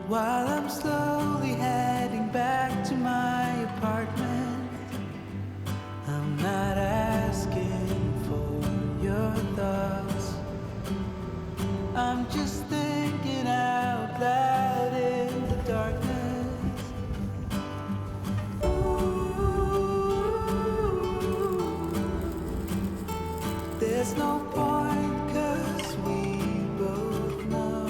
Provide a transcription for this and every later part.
While I'm slowly heading back to my apartment, I'm not asking for your thoughts. I'm just thinking out loud in the darkness. There's no point, 'cause we both know.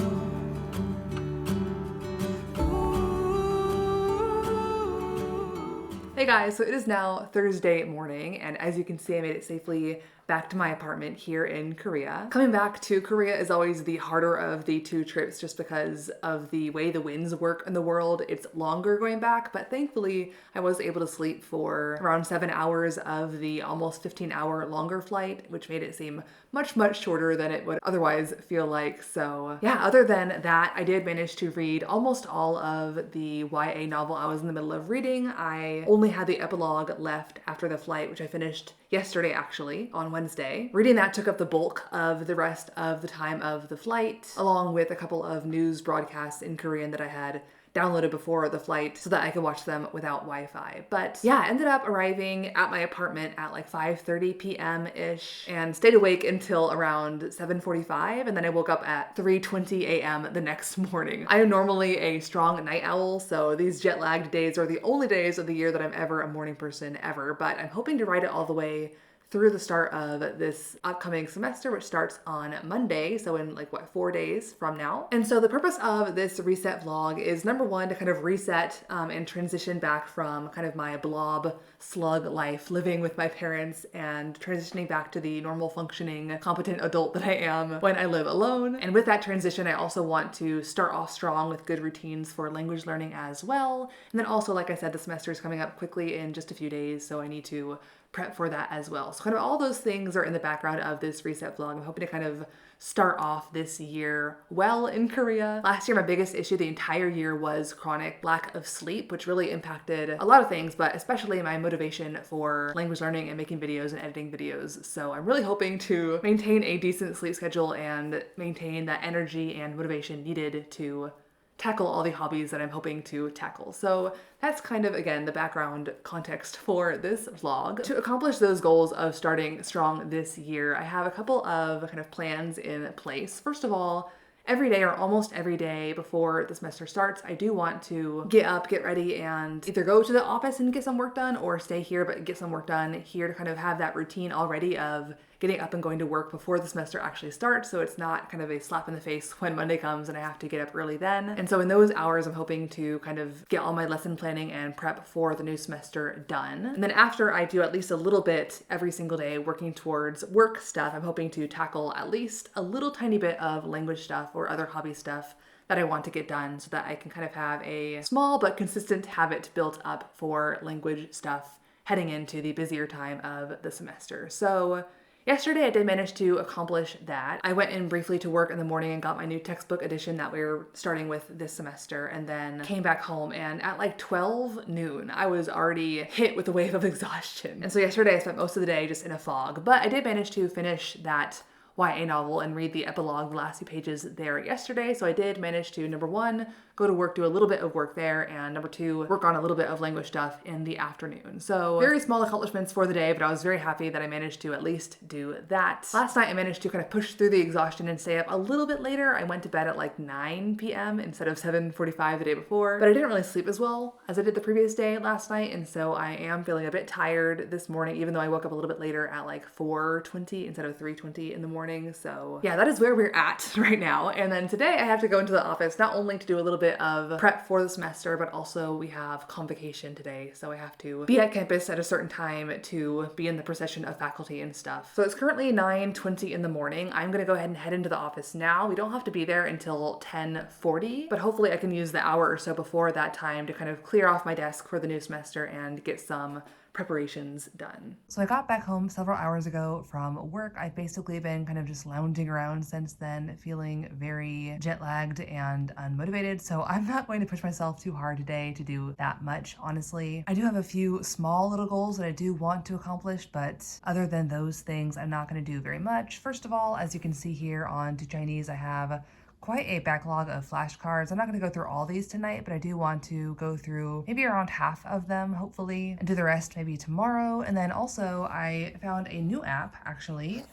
Hey guys, so it is now Thursday morning, and as you can see, I made it safely back to my apartment here in Korea. Coming back to Korea is always the harder of the two trips just because of the way the winds work in the world. It's longer going back, but thankfully I was able to sleep for around 7 hours of the almost 15-hour longer flight, which made it seem much shorter than it would otherwise feel like. So yeah, other than that, I did manage to read almost all of the YA novel I was in the middle of reading. I only had the epilogue left after the flight, which I finished yesterday actually, on Wednesday. Reading that took up the bulk of the rest of the time of the flight, along with a couple of news broadcasts in Korean that I had downloaded before the flight so that I could watch them without Wi-Fi. But yeah, I ended up arriving at my apartment at like 5:30 p.m.-ish and stayed awake until around 7:45, and then I woke up at 3:20 a.m. the next morning. I am normally a strong night owl, so these jet-lagged days are the only days of the year that I'm ever a morning person ever, but I'm hoping to ride it all the way through the start of this upcoming semester, which starts on Monday, so in like 4 days from now. And so the purpose of this reset vlog is number one, to kind of reset and transition back from kind of my blob slug life living with my parents and transitioning back to the normal functioning competent adult that I am when I live alone. And with that transition, I also want to start off strong with good routines for language learning as well. And then also, like I said, the semester is coming up quickly in just a few days, so I need to prep for that as well. So kind of all those things are in the background of this reset vlog. I'm hoping to kind of start off this year well in Korea. Last year, my biggest issue the entire year was chronic lack of sleep, which really impacted a lot of things, but especially my motivation for language learning and making videos and editing videos. So I'm really hoping to maintain a decent sleep schedule and maintain that energy and motivation needed to tackle all the hobbies that I'm hoping to tackle. So that's kind of, again, the background context for this vlog. To accomplish those goals of starting strong this year, I have a couple of kind of plans in place. First of all, every day or almost every day before the semester starts, I do want to get up, get ready, and either go to the office and get some work done or stay here but get some work done here to kind of have that routine already of getting up and going to work before the semester actually starts, so it's not kind of a slap in the face when Monday comes and I have to get up early then. And so in those hours, I'm hoping to kind of get all my lesson planning and prep for the new semester done. And then after I do at least a little bit every single day working towards work stuff, I'm hoping to tackle at least a little tiny bit of language stuff or other hobby stuff that I want to get done so that I can kind of have a small but consistent habit built up for language stuff heading into the busier time of the semester. So yesterday I did manage to accomplish that. I went in briefly to work in the morning and got my new textbook edition that we're starting with this semester, and then came back home, and at like 12 noon, I was already hit with a wave of exhaustion. And so yesterday I spent most of the day just in a fog, but I did manage to finish that YA novel and read the epilogue, the last few pages there yesterday. So I did manage to, number one, go to work, do a little bit of work there, and number two, work on a little bit of language stuff in the afternoon. So very small accomplishments for the day, but I was very happy that I managed to at least do that. Last night I managed to kind of push through the exhaustion and stay up a little bit later. I went to bed at like 9 p.m. instead of 7:45 the day before, but I didn't really sleep as well as I did the previous day last night, and so I am feeling a bit tired this morning, even though I woke up a little bit later at like 4:20 instead of 3:20 in the morning. So yeah, that is where we're at right now. And then today I have to go into the office not only to do a little bit of prep for the semester, but also we have convocation today. So I have to be at campus at a certain time to be in the procession of faculty and stuff. So it's currently 9:20 in the morning. I'm gonna go ahead and head into the office now. We don't have to be there until 10:40, but hopefully I can use the hour or so before that time to kind of clear off my desk for the new semester and get some preparations done. So I got back home several hours ago from work. I've basically been kind of just lounging around since then, feeling very jet lagged and unmotivated. So I'm not going to push myself too hard today to do that much, honestly. I do have a few small little goals that I do want to accomplish, but other than those things, I'm not going to do very much. First of all, as you can see here on To Chinese, I have quite a backlog of flashcards. I'm not going to go through all these tonight, but I do want to go through maybe around half of them, hopefully, and do the rest maybe tomorrow. And then also I found a new app, actually,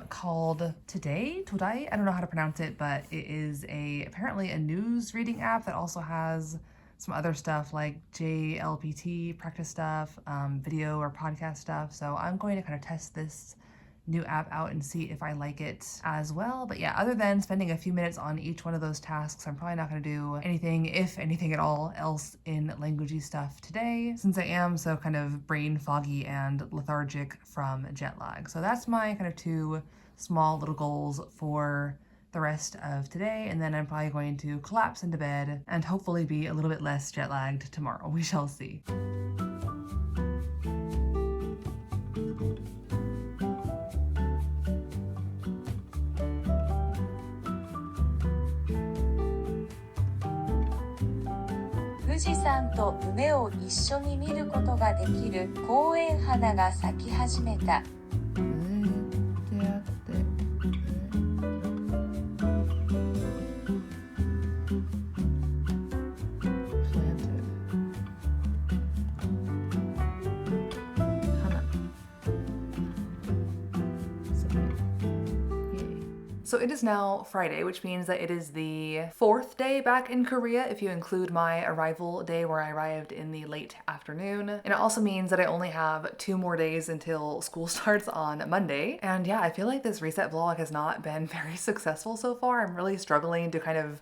called Today. I don't know how to pronounce it, but it is apparently a news reading app that also has some other stuff like JLPT practice stuff, video or podcast stuff. So I'm going to kind of test this new app out and see if I like it as well. But yeah, other than spending a few minutes on each one of those tasks, I'm probably not going to do anything, if anything at all, else in languagey stuff today, since I am so kind of brain foggy and lethargic from jet lag. So that's my kind of two small little goals for the rest of today, and then I'm probably going to collapse into bed and hopefully be a little bit less jet lagged tomorrow. We shall see.富士山と梅を一緒に見ることができる公園花が咲き始めた。So it is now Friday, which means that it is the fourth day back in Korea if you include my arrival day where I arrived in the late afternoon. And it also means that I only have 2 more days until school starts on Monday. And yeah, I feel like this reset vlog has not been very successful so far. I'm really struggling to kind of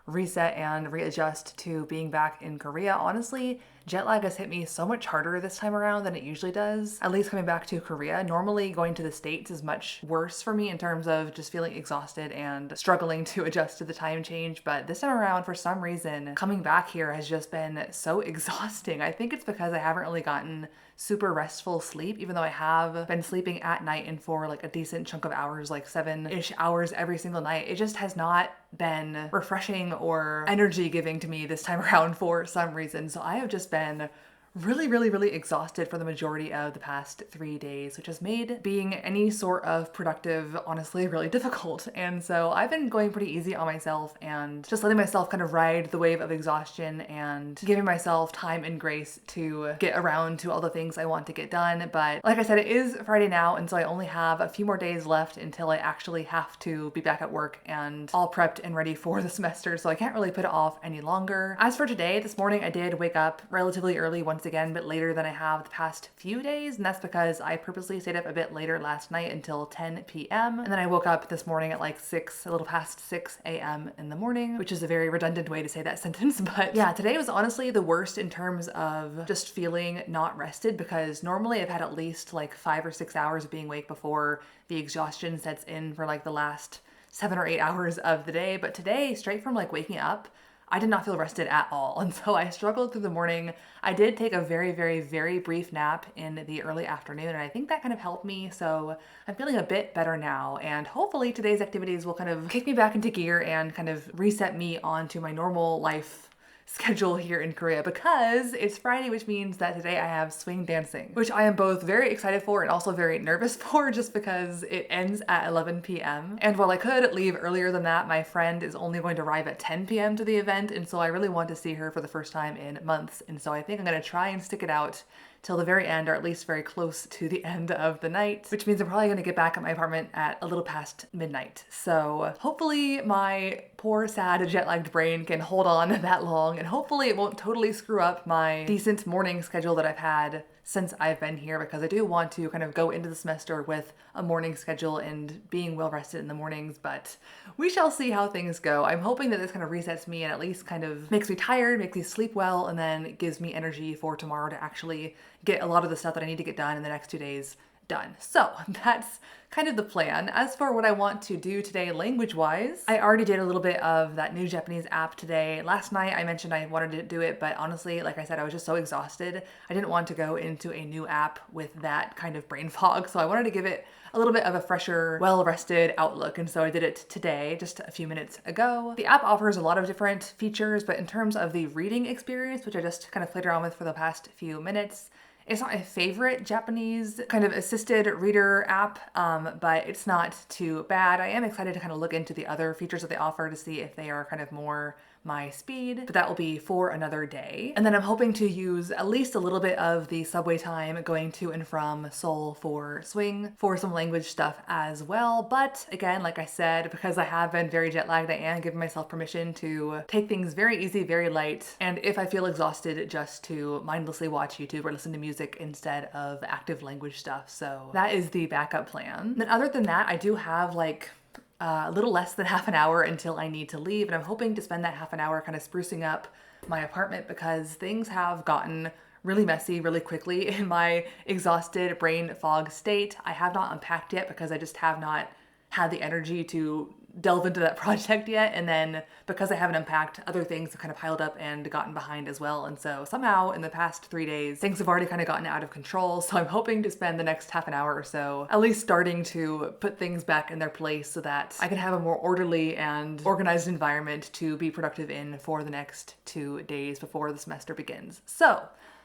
reset and readjust to being back in Korea. Honestly, jet lag has hit me so much harder this time around than it usually does, at least coming back to Korea. Normally going to the States is much worse for me in terms of just feeling exhausted and struggling to adjust to the time change, but this time around, for some reason, coming back here has just been so exhausting. I think it's because I haven't really gotten super restful sleep, even though I have been sleeping at night and for like a decent chunk of hours, like 7-ish hours every single night. It just has not been refreshing or energy giving to me this time around for some reason. So I have just been really exhausted for the majority of the past 3 days, which has made being any sort of productive honestly really difficult. And so I've been going pretty easy on myself and just letting myself kind of ride the wave of exhaustion and giving myself time and grace to get around to all the things I want to get done. But like I said, it is Friday now, and so I only have a few more days left until I actually have to be back at work and all prepped and ready for the semester, so I can't really put it off any longer. As for today, this morning I did wake up relatively early once again, but later than I have the past few days, and that's because I purposely stayed up a bit later last night until 10 p.m. and then I woke up this morning at like 6, a little past 6 a.m. in the morning, which is a very redundant way to say that sentence. But yeah, today was honestly the worst in terms of just feeling not rested, because normally I've had at least like 5 or 6 hours of being awake before the exhaustion sets in for like the last 7 or 8 hours of the day. But today, straight from like waking up, I did not feel rested at all. And so I struggled through the morning. I did take a very brief nap in the early afternoon, and I think that kind of helped me. So I'm feeling a bit better now, and hopefully today's activities will kind of kick me back into gear and kind of reset me onto my normal life schedule here in Korea, because it's Friday, which means that today I have swing dancing, which I am both very excited for and also very nervous for, just because it ends at 11 p.m. And while I could leave earlier than that, my friend is only going to arrive at 10 p.m. to the event, and so I really want to see her for the first time in months, and so I think I'm going to try and stick it out till the very end, or at least very close to the end of the night, which means I'm probably going to get back at my apartment at a little past midnight. So hopefully my poor, sad, jet-lagged brain can hold on that long, and hopefully it won't totally screw up my decent morning schedule that I've had since I've been here, because I do want to kind of go into the semester with a morning schedule and being well rested in the mornings, but we shall see how things go. I'm hoping that this kind of resets me and at least kind of makes me tired, makes me sleep well, and then gives me energy for tomorrow to actually get a lot of the stuff that I need to get done in the next 2 days done. So that's kind of the plan. As for what I want to do today language-wise, I already did a little bit of that new Japanese app today. Last night I mentioned I wanted to do it, but honestly, like I said, I was just so exhausted. I didn't want to go into a new app with that kind of brain fog, so I wanted to give it a little bit of a fresher, well-rested outlook, and so I did it today, just a few minutes ago. The app offers a lot of different features, but in terms of the reading experience, which I just kind of played around with for the past few minutes, It's not my favorite Japanese kind of assisted reader app, but it's not too bad. I am excited to kind of look into the other features that they offer to see if they are kind of more my speed, but that will be for another day. And then I'm hoping to use at least a little bit of the subway time going to and from Seoul for swing for some language stuff as well. But again, like I said, because I have been very jet lagged, I am giving myself permission to take things very easy, very light. And if I feel exhausted, just to mindlessly watch YouTube or listen to music instead of active language stuff. So that is the backup plan. Then other than that, I do have like a little less than half an hour until I need to leave, and I'm hoping to spend that half an hour kind of sprucing up my apartment because things have gotten really messy really quickly in my exhausted brain fog state. I have not unpacked yet because I just have not had the energy to delve into that project yet, and then because I haven't unpacked, other things have kind of piled up and gotten behind as well. And so somehow in the past 3 days things have already kind of gotten out of control, so I'm hoping to spend the next half an hour or so at least starting to put things back in their place so that I can have a more orderly and organized environment to be productive in for the next 2 days before the semester begins. So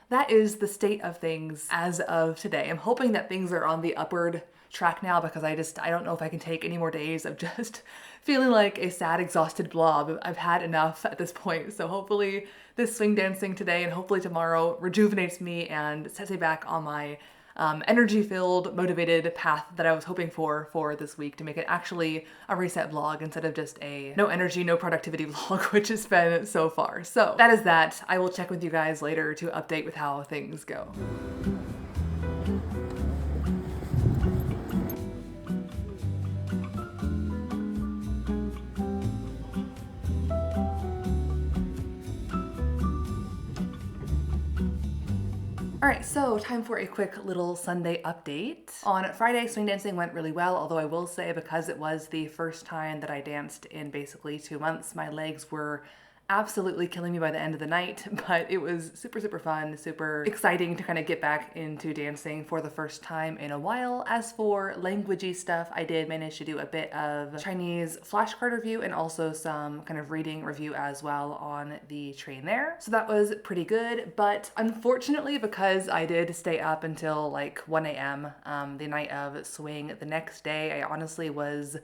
that is the state of things as of today. I'm hoping that things are on the upward track now because I don't know if I can take any more days of just feeling like a sad, exhausted blob. I've had enough at this point. So hopefully this swing dancing today and hopefully tomorrow rejuvenates me and sets me back on my energy-filled, motivated path that I was hoping for this week to make it actually a reset vlog instead of just a no energy, no productivity vlog, which has been so far. So that is that. I will check with you guys later to update with how things go. All right, so time for a quick little Sunday update. On Friday, swing dancing went really well, although I will say because it was the first time that I danced in basically 2 months, my legs were absolutely killing me by the end of the night, but it was super, super fun, super exciting to kind of get back into dancing for the first time in a while. As for languagey stuff, I did manage to do a bit of Chinese flashcard review and also some kind of reading review as well on the train there. So that was pretty good, but unfortunately, because I did stay up until like 1 a.m. The night of swing the next day, I honestly was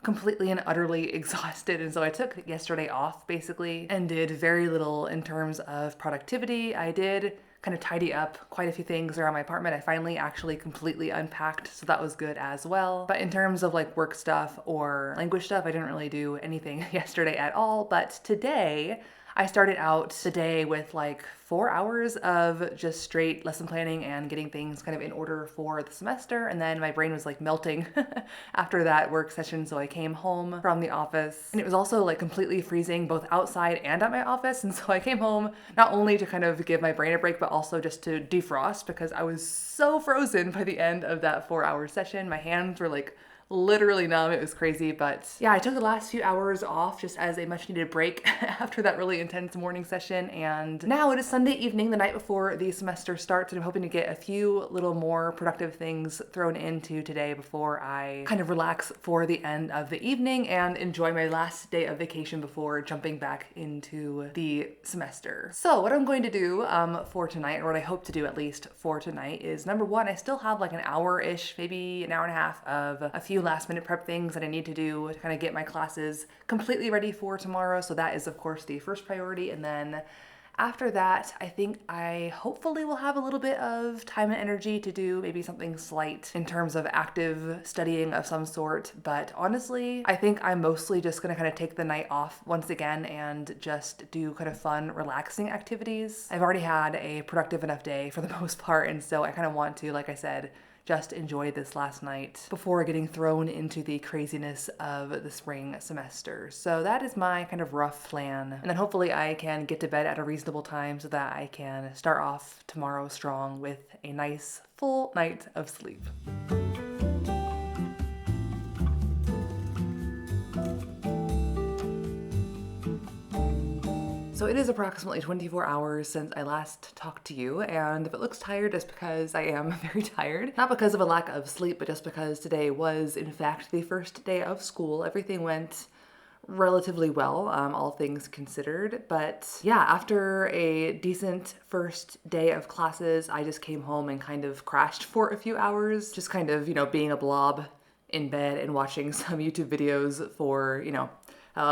completely and utterly exhausted, and so I took yesterday off basically and did very little in terms of productivity. I did kind of tidy up quite a few things around my apartment. I finally actually completely unpacked, so that was good as well. But in terms of like work stuff or language stuff, I didn't really do anything yesterday at all. But today I started out the day with like 4 hours of just straight lesson planning and getting things kind of in order for the semester. And then my brain was like melting after that work session. So I came home from the office and it was also like completely freezing both outside and at my office. And so I came home not only to kind of give my brain a break, but also just to defrost because I was so frozen by the end of that 4-hour session. My hands were like literally numb. It was crazy, but yeah, I took the last few hours off just as a much needed break after that really intense morning session. And now it is Sunday evening, the night before the semester starts, and I'm hoping to get a few little more productive things thrown into today before I kind of relax for the end of the evening and enjoy my last day of vacation before jumping back into the semester. So what I'm going to do for tonight, or what I hope to do at least for tonight, is number one, I still have like an hour-ish, maybe an hour and a half of a few last minute prep things that I need to do to kind of get my classes completely ready for tomorrow. So that is of course the first priority. And then after that, I think I hopefully will have a little bit of time and energy to do maybe something slight in terms of active studying of some sort. But honestly, I think I'm mostly just gonna kind of take the night off once again and just do kind of fun, relaxing activities. I've already had a productive enough day for the most part. And so I kind of want to, like I said, just enjoy this last night before getting thrown into the craziness of the spring semester. So that is my kind of rough plan. And then hopefully I can get to bed at a reasonable time so that I can start off tomorrow strong with a nice full night of sleep. So it is approximately 24 hours since I last talked to you, and if it looks tired, it's because I am very tired. Not because of a lack of sleep, but just because today was, in fact, the first day of school. Everything went relatively well, all things considered. But yeah, after a decent first day of classes, I just came home and kind of crashed for a few hours, just kind of, being a blob in bed and watching some YouTube videos for,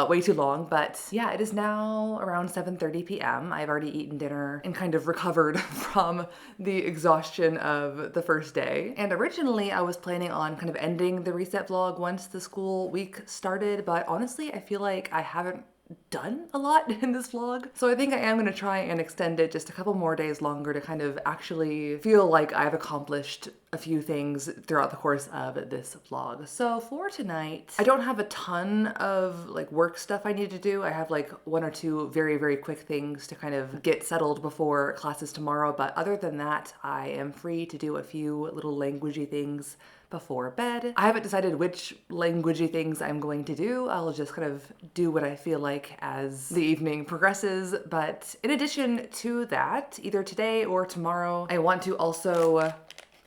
way too long. But yeah, it is now around 7:30 p.m. I've already eaten dinner and kind of recovered from the exhaustion of the first day. And originally I was planning on kind of ending the reset vlog once the school week started, but honestly, I feel like I haven't done a lot in this vlog. So I think I am going to try and extend it just a couple more days longer to kind of actually feel like I've accomplished a few things throughout the course of this vlog. So for tonight, I don't have a ton of like work stuff I need to do. I have like one or two very, very quick things to kind of get settled before classes tomorrow. But other than that, I am free to do a few little languagey things before bed. I haven't decided which languagey things I'm going to do. I'll just kind of do what I feel like as the evening progresses. But in addition to that, either today or tomorrow, I want to also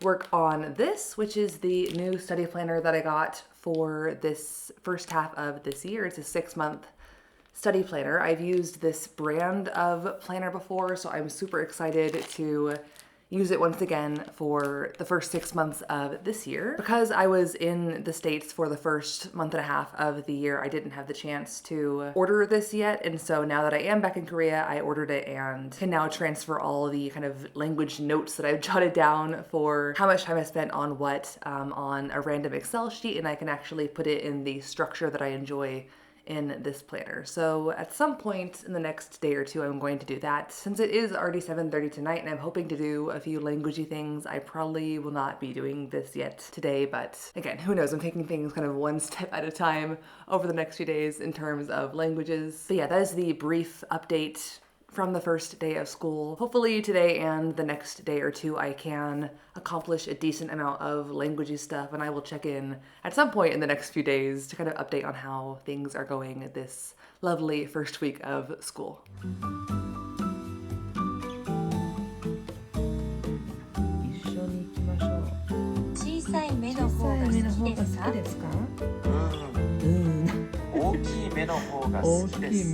work on this, which is the new study planner that I got for this first half of this year. It's a 6-month study planner. I've used this brand of planner before, so I'm super excited to use it once again for the first 6 months of this year. Because I was in the States for the first month and a half of the year, I didn't have the chance to order this yet. And so now that I am back in Korea, I ordered it and can now transfer all the kind of language notes that I've jotted down for how much time I spent on what on a random Excel sheet, and I can actually put it in the structure that I enjoy in this planner. So at some point in the next day or two, I'm going to do that. Since it is already 7:30 tonight and I'm hoping to do a few languagey things, I probably will not be doing this yet today, but again, who knows? I'm taking things kind of one step at a time over the next few days in terms of languages. But yeah, that is the brief update from the first day of school. Hopefully today and the next day or two I can accomplish a decent amount of languagey stuff, and I will check in at some point in the next few days to kind of update on how things are going this lovely first week of school. 小さい目の方が好きですか？大きい目の方が好きです。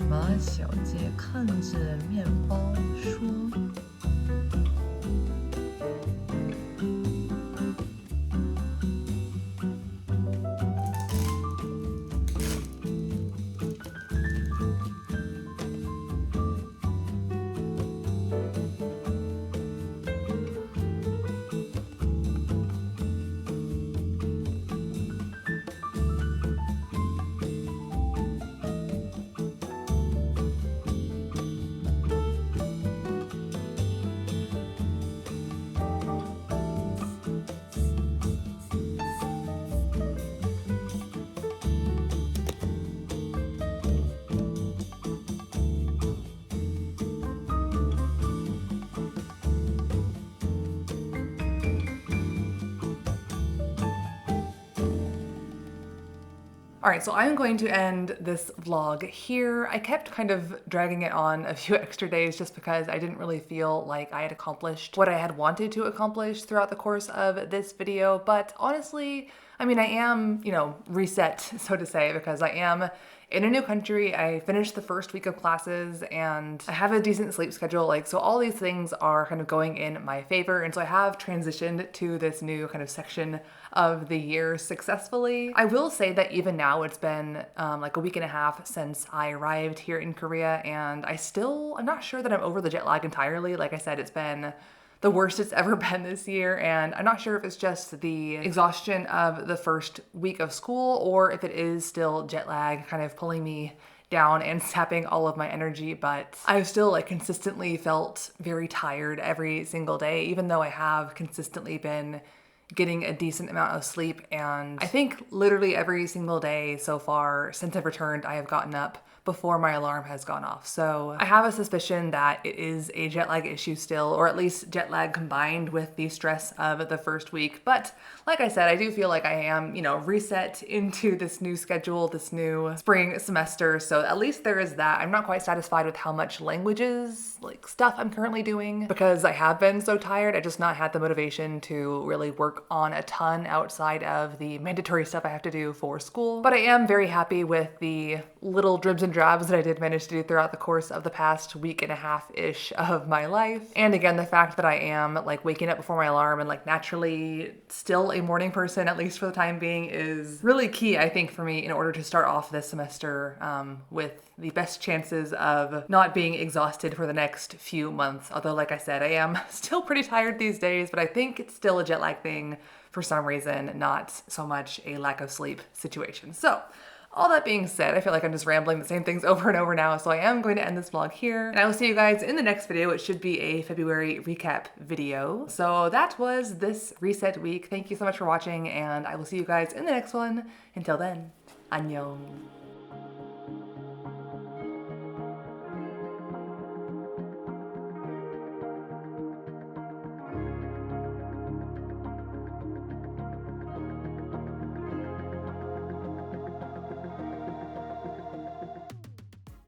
马小姐看着面包说：“All right, so I'm going to end this vlog here. I kept kind of dragging it on a few extra days just because I didn't really feel like I had accomplished what I had wanted to accomplish throughout the course of this video. But honestly, I mean, I am, reset, so to say, because I am in a new country. I finished the first week of classes and I have a decent sleep schedule. So all these things are kind of going in my favor. And so I have transitioned to this new kind of section of the year successfully. I will say that even now it's been like a week and a half since I arrived here in Korea, and I'm not sure that I'm over the jet lag entirely. Like I said, it's been the worst it's ever been this year, and I'm not sure if it's just the exhaustion of the first week of school or if it is still jet lag kind of pulling me down and sapping all of my energy, but I've still consistently felt very tired every single day, even though I have consistently been getting a decent amount of sleep, and I think literally every single day so far since I've returned, I have gotten up before my alarm has gone off. So I have a suspicion that it is a jet lag issue still, or at least jet lag combined with the stress of the first week. But like I said, I do feel like I am, reset into this new schedule, this new spring semester. So at least there is that. I'm not quite satisfied with how much languages, stuff I'm currently doing because I have been so tired. I just not had the motivation to really work on a ton outside of the mandatory stuff I have to do for school. But I am very happy with the little dribs and drabs that I did manage to do throughout the course of the past week and a half-ish of my life. And again, the fact that I am waking up before my alarm and naturally still a morning person, at least for the time being, is really key, I think, for me in order to start off this semester with the best chances of not being exhausted for the next few months. Although, like I said, I am still pretty tired these days, but I think it's still a jet lag thing for some reason, not so much a lack of sleep situation. So all that being said, I feel like I'm just rambling the same things over and over now, so I am going to end this vlog here, and I will see you guys in the next video, which should be a February recap video. So that was this reset week. Thank you so much for watching, and I will see you guys in the next one. Until then, annyeong.